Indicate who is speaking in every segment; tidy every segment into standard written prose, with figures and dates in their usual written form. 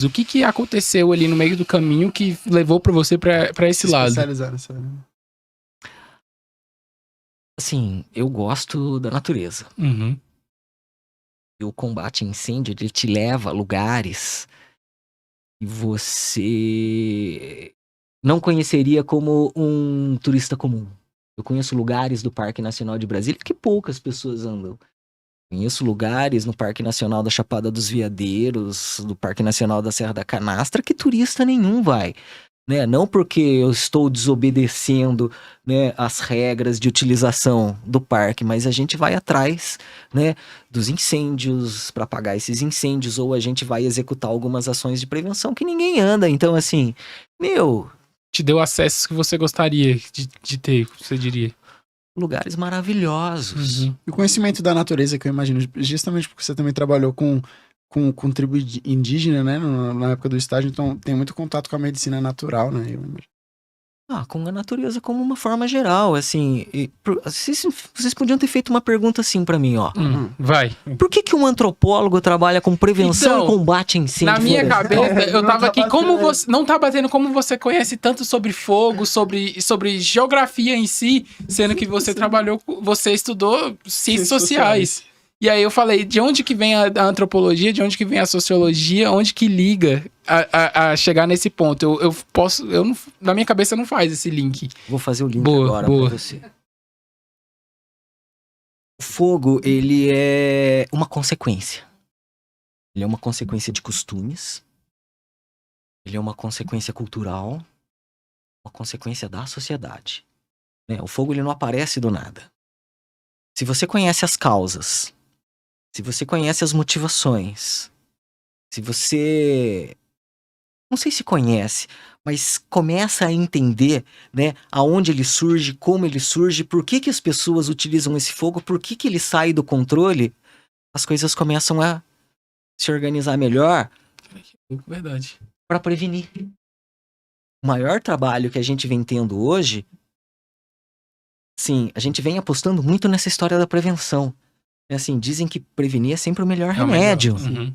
Speaker 1: O que aconteceu ali no meio do caminho que levou pra você pra esse lado?
Speaker 2: Especializar nessa área.
Speaker 3: Assim, eu gosto da natureza.
Speaker 1: Uhum.
Speaker 3: E o combate a incêndio, ele te leva a lugares que você não conheceria como um turista comum. Eu conheço lugares do Parque Nacional de Brasília que poucas pessoas andam. Conheço lugares no Parque Nacional da Chapada dos Veadeiros, do Parque Nacional da Serra da Canastra, que turista nenhum vai. Né? Não porque eu estou desobedecendo, né, as regras de utilização do parque, mas a gente vai atrás, né, dos incêndios para apagar esses incêndios, ou a gente vai executar algumas ações de prevenção que ninguém anda. Então, assim,
Speaker 1: Te deu acessos que você gostaria de ter, você diria.
Speaker 3: lugares maravilhosos.
Speaker 1: Uhum.
Speaker 2: E o conhecimento da natureza, que eu imagino, justamente porque você também trabalhou com tribo indígena, né, na época do estágio, então tem muito contato com a medicina natural, né?
Speaker 3: Com a natureza como uma forma geral, assim. Vocês podiam ter feito uma pergunta assim pra mim, ó.
Speaker 1: Vai.
Speaker 3: Por que um antropólogo trabalha com prevenção
Speaker 1: Então,
Speaker 3: e combate a incêndio?
Speaker 1: Na minha
Speaker 3: florestal?
Speaker 1: cabeça, eu tava aqui, como você... Não tá batendo como você conhece tanto sobre fogo, sobre geografia em si, sendo que você trabalhou, você estudou ciências sociais. E aí eu falei, de onde que vem a antropologia, de onde que vem a sociologia, onde que liga a chegar nesse ponto? Na minha cabeça não faz esse link.
Speaker 3: Vou fazer o link
Speaker 1: Boa,
Speaker 3: agora
Speaker 1: boa.
Speaker 3: pra você. O fogo, ele é uma consequência. Ele é uma consequência de costumes. Ele é uma consequência cultural. Uma consequência da sociedade. Né? O fogo, ele não aparece do nada. Se você conhece as causas, se você conhece as motivações, se você... Não sei se conhece, mas começa a entender, né, aonde ele surge, como ele surge, por que as pessoas utilizam esse fogo, por que ele sai do controle, as coisas começam a se organizar melhor
Speaker 1: Verdade.
Speaker 3: para prevenir. O maior trabalho que a gente vem tendo hoje, sim, a gente vem apostando muito nessa história da prevenção. Assim, dizem que prevenir é sempre o melhor remédio.
Speaker 1: Uhum.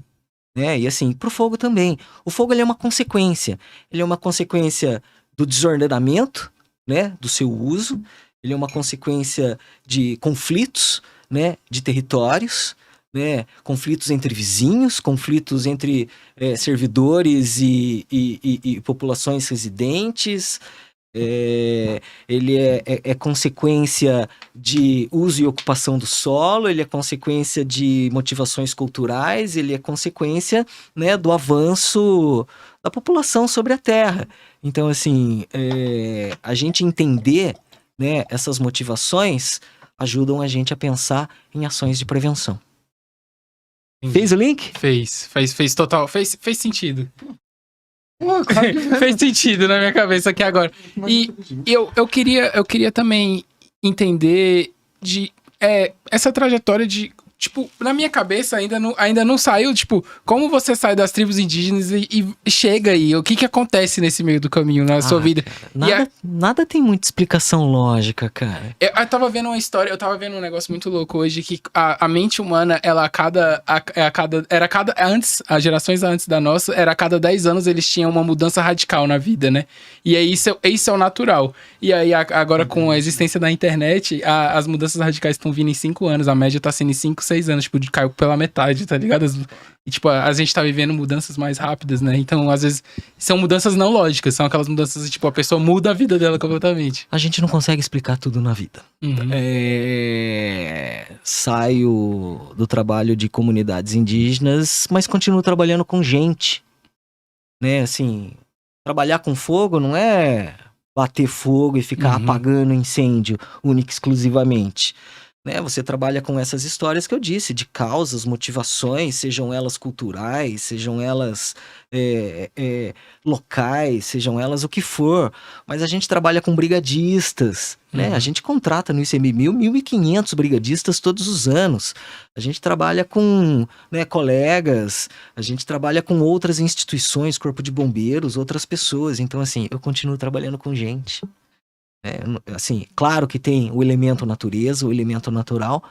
Speaker 3: Né? E assim, pro fogo também. O fogo, ele é uma consequência. Ele é uma consequência do desordenamento, né, do seu uso. Ele é uma consequência de conflitos, né, de territórios, né, conflitos entre vizinhos, conflitos entre servidores e populações residentes. Ele é consequência de uso e ocupação do solo, ele é consequência de motivações culturais, ele é consequência, né, do avanço da população sobre a Terra. Então, assim, a gente entender, né, essas motivações ajudam a gente a pensar em ações de prevenção.
Speaker 1: Entendi.
Speaker 3: Fez o link?
Speaker 1: Fez total, fez sentido. Fez sentido na minha cabeça aqui agora. E eu queria também entender de essa trajetória de, tipo, na minha cabeça ainda não saiu, tipo, como você sai das tribos indígenas e chega aí, o que acontece nesse meio do caminho na sua vida?
Speaker 3: Cara, nada tem muita explicação lógica, cara.
Speaker 1: Eu tava vendo uma história, eu tava vendo um negócio muito louco hoje, que a mente humana, ela antes, as gerações antes da nossa, a cada 10 anos eles tinham uma mudança radical na vida, né? E aí isso é o natural. E aí agora com a existência da internet, as mudanças radicais estão vindo em 5 anos, a média tá sendo em 5, 6 anos, tipo, caiu pela metade, tá ligado? E, tipo, a gente tá vivendo mudanças mais rápidas, né? Então, às vezes, são mudanças não lógicas, são aquelas mudanças, tipo, a pessoa muda a vida dela completamente.
Speaker 3: A gente não consegue explicar tudo na vida.
Speaker 1: Uhum.
Speaker 3: Saio do trabalho de comunidades indígenas, mas continuo trabalhando com gente. Né, assim, trabalhar com fogo não é bater fogo e ficar apagando incêndio única e exclusivamente. Né, você trabalha com essas histórias que eu disse, de causas, motivações, sejam elas culturais, sejam elas locais, sejam elas o que for. Mas a gente trabalha com brigadistas, né? A gente contrata no ICMBio 1.500 brigadistas todos os anos. A gente trabalha com, né, colegas, a gente trabalha com outras instituições, corpo de bombeiros, outras pessoas. Então, assim, eu continuo trabalhando com gente. Assim, claro que tem o elemento natureza, o elemento natural,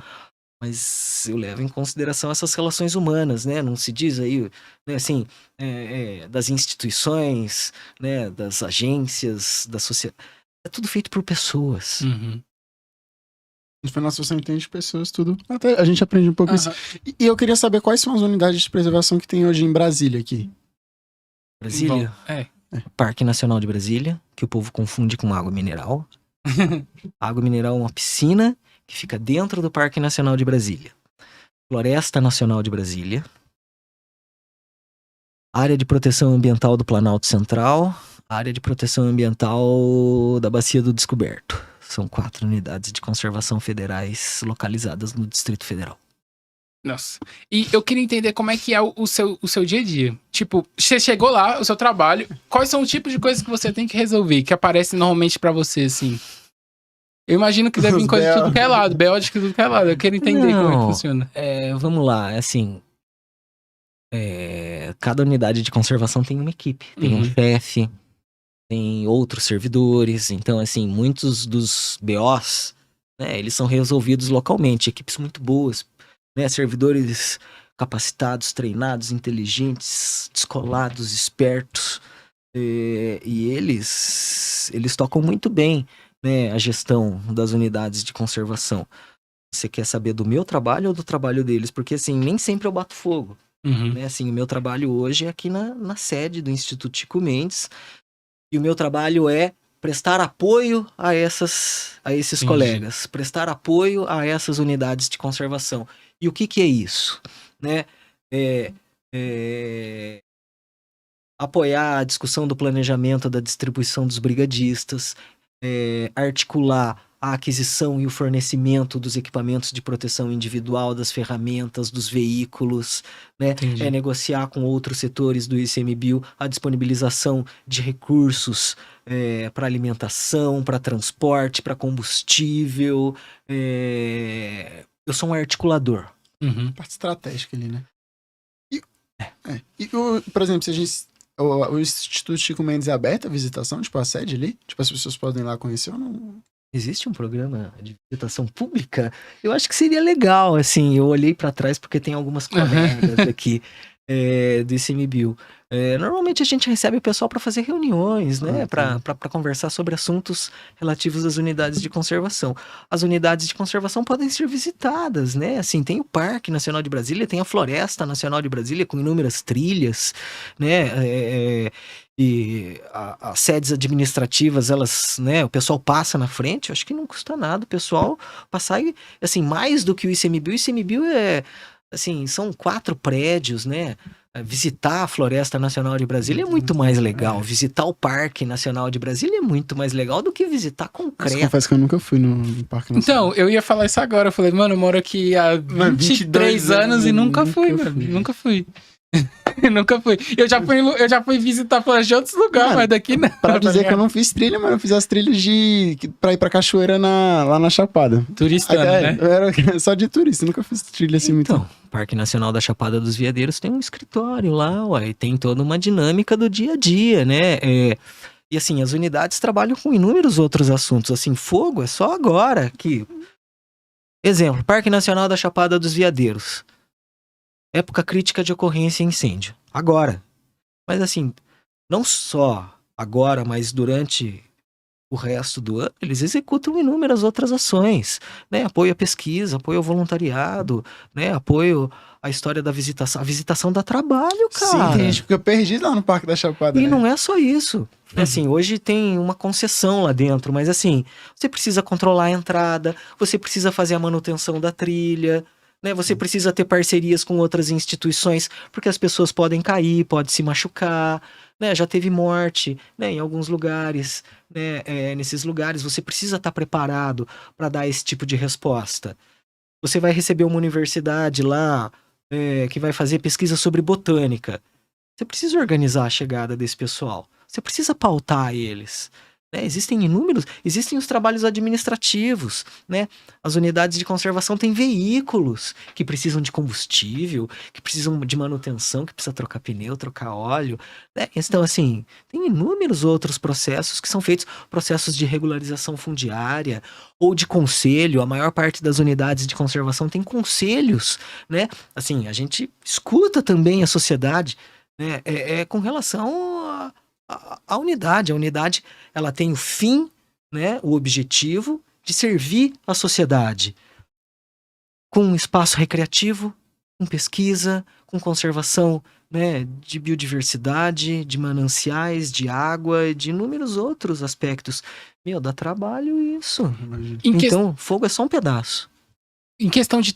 Speaker 3: Mas eu levo em consideração essas relações humanas, né? Não se diz aí, né, assim, das instituições, né, das agências, da sociedade. É tudo feito por pessoas.
Speaker 1: Uhum.
Speaker 2: No final, se você entende pessoas, tudo. Até a gente aprende um pouco isso. E eu queria saber quais são as unidades de preservação que tem hoje em Brasília aqui.
Speaker 3: Brasília?
Speaker 1: É.
Speaker 3: Parque Nacional de Brasília, que o povo confunde com água mineral. Água mineral é uma piscina que fica dentro do Parque Nacional de Brasília. Floresta Nacional de Brasília. Área de Proteção Ambiental do Planalto Central. Área de Proteção Ambiental da Bacia do Descoberto. São 4 unidades de conservação federais localizadas no Distrito Federal.
Speaker 1: Nossa. E eu queria entender como é que é o seu dia a dia. Tipo, você chegou lá, o seu trabalho, quais são os tipos de coisas que você tem que resolver, que aparecem normalmente pra você, assim? Eu imagino que deve vir coisa de tudo que é lado, BO de tudo que é lado. Eu quero entender como é que funciona.
Speaker 3: Vamos lá, assim... cada unidade de conservação tem uma equipe. Tem um chefe, tem outros servidores. Então, assim, muitos dos BOs, né, eles são resolvidos localmente. Equipes muito boas, né, servidores capacitados, treinados, inteligentes, descolados, espertos. E eles tocam muito bem, né, a gestão das unidades de conservação. Você quer saber do meu trabalho ou do trabalho deles? Porque, assim, nem sempre eu bato fogo. Né? Assim, o meu trabalho hoje é aqui na sede do Instituto Chico Mendes. E o meu trabalho é prestar apoio a esses colegas. Prestar apoio a essas unidades de conservação. E o que é isso? Né? Apoiar a discussão do planejamento da distribuição dos brigadistas. Articular a aquisição e o fornecimento dos equipamentos de proteção individual, das ferramentas, dos veículos, né? Negociar com outros setores do ICMBio a disponibilização de recursos para alimentação, para transporte, para combustível. Eu sou um articulador.
Speaker 2: Parte estratégica ali, né? Por exemplo, se a gente... O Instituto Chico Mendes é aberto à visitação, tipo a sede ali? Tipo, as pessoas podem ir lá conhecer ou não?
Speaker 3: Existe um programa de visitação pública? Eu acho que seria legal, assim, eu olhei para trás porque tem algumas colegas aqui do ICMBio. Normalmente a gente recebe o pessoal para fazer reuniões, né, para conversar sobre assuntos relativos às unidades de conservação. As unidades de conservação podem ser visitadas, né, assim, tem o Parque Nacional de Brasília, tem a Floresta Nacional de Brasília com inúmeras trilhas, né, e as sedes administrativas, elas, né, o pessoal passa na frente, eu acho que não custa nada o pessoal passar e, assim, mais do que o ICMBio assim, são 4 prédios, né, visitar a Floresta Nacional de Brasília é muito mais legal, visitar o Parque Nacional de Brasília é muito mais legal do que visitar concreto.
Speaker 2: Eu confesso que eu nunca fui no Parque Nacional.
Speaker 1: Então, eu ia falar isso agora, eu falei, mano, eu moro aqui há 23 anos e nunca fui, mano, nunca fui. Nunca fui. Eu já fui visitar floresta de outros lugares, mano, mas daqui não.
Speaker 2: Pra dizer que eu não fiz trilha, mas eu fiz as trilhas pra ir pra cachoeira lá na Chapada.
Speaker 1: Turistano, né?
Speaker 2: Eu era só de turista, nunca fiz trilha assim muito.
Speaker 3: Então, o Parque Nacional da Chapada dos Veadeiros tem um escritório lá, ué, tem toda uma dinâmica do dia a dia, né? E assim, as unidades trabalham com inúmeros outros assuntos. Assim, fogo é só agora que... Exemplo, Parque Nacional da Chapada dos Veadeiros. Época crítica de ocorrência e incêndio. Agora. Mas assim, não só agora, mas durante o resto do ano, eles executam inúmeras outras ações, né? Apoio à pesquisa, apoio ao voluntariado, né? Apoio à história da visitação. A visitação dá trabalho, cara.
Speaker 2: Sim, tem gente fica perdido lá no Parque da Chapada,
Speaker 3: E
Speaker 2: né?
Speaker 3: não é só isso. Assim, hoje tem uma concessão lá dentro, mas assim, você precisa controlar a entrada, você precisa fazer a manutenção da trilha, né? Você precisa ter parcerias com outras instituições, porque as pessoas podem cair, podem se machucar, né? Já teve morte, né, em alguns lugares, né? Nesses lugares você precisa estar preparado para dar esse tipo de resposta. Você vai receber uma universidade lá que vai fazer pesquisa sobre botânica. Você precisa organizar a chegada desse pessoal. Você precisa pautar eles. né? Existem os trabalhos administrativos, né? As unidades de conservação têm veículos que precisam de combustível, que precisam de manutenção, que precisa trocar pneu, trocar óleo, né? Então, assim, tem inúmeros outros processos que são feitos, processos de regularização fundiária ou de conselho. A maior parte das unidades de conservação tem conselhos, né? Assim, a gente escuta também a sociedade, né? Com relação à unidade. A unidade, ela tem o fim, né? O objetivo de servir a sociedade com um espaço recreativo, com pesquisa, com conservação, né, de biodiversidade, de mananciais, de água, de inúmeros outros aspectos. Meu, dá trabalho isso.
Speaker 2: Imagino.
Speaker 1: Em, que-
Speaker 3: Então, fogo é só um pedaço.
Speaker 1: em questão de